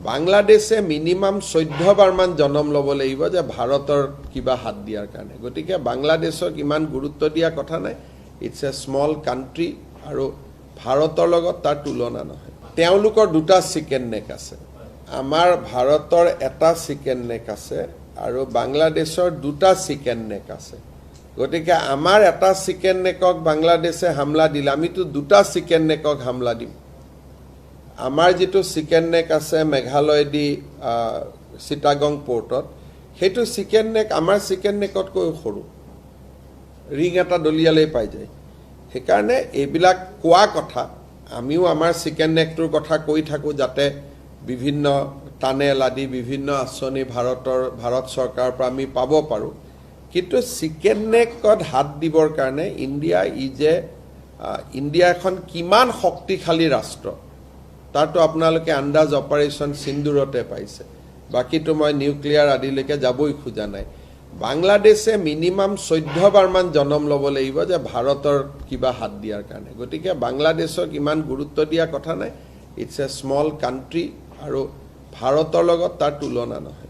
বাংলাদেশে মিনিমাম 14 বাৰমান জনম ল'ব লাগিব যে ভাৰতৰ কিবা হাত দিয়াৰ কাৰণে গতিকে বাংলাদেশক ইমান গুৰুত্ব দিয়া কথা নাই ইটস এ স্মল কান্ট্ৰি আৰু ভাৰতৰ লগত তাৰ তুলনা নহয় তেওঁলোকৰ দুটা চিকেন নেক আছে আমাৰ ভাৰতৰ এটা চিকেন নেক আছে আৰু বাংলাদেশৰ দুটা চিকেন নেক আছে গতিকে আমাৰ এটা চিকেন নেকক বাংলাদেশে হামলা দিলে আমিতো দুটা চিকেন নেকক হামলা দিম আমাৰ যেটো চিকেন নেক আছে মেঘালয় দি চিটাগং পোৰ্টত হেতু চিকেন নেক আমাৰ চিকেন নেকত কৈ সৰু ৰিং এটা দলিয়ালৈ পাই যায় হেকাৰণে এইবিলাক কোৱা কথা আমিও আমাৰ চিকেন নেকটোৰ কথা কৈ থাকো যাতে বিভিন্ন টানেল আদি বিভিন্ন আঁচনি ভাৰত চৰকাৰৰ পৰা আমি পাব পাৰো কিন্তু চিকেন নেকত হাত দিবৰ কাৰণে ইণ্ডিয়া এখন কিমান শক্তিশালী ৰাষ্ট্ৰ তাতো আপোনালোকে আন্দাজ অপাৰেশন সিন্দুৰতে পাইছে বাকিটো মই নিউক্লিয়াৰ আদিলৈকে যাবই খোজা নাই বাংলাদেশে মিনিমাম 14 বাৰমান জনম ল'ব লাগিব যে ভাৰতৰ কিবা হাত দিয়াৰ কাৰণে গতিকে বাংলাদেশক ইমান গুৰুত্ব দিয়া কথা নাই ইটস এ স্মল কান্ট্ৰি আৰু ভাৰতৰ লগত তাৰ তুলনা নহয়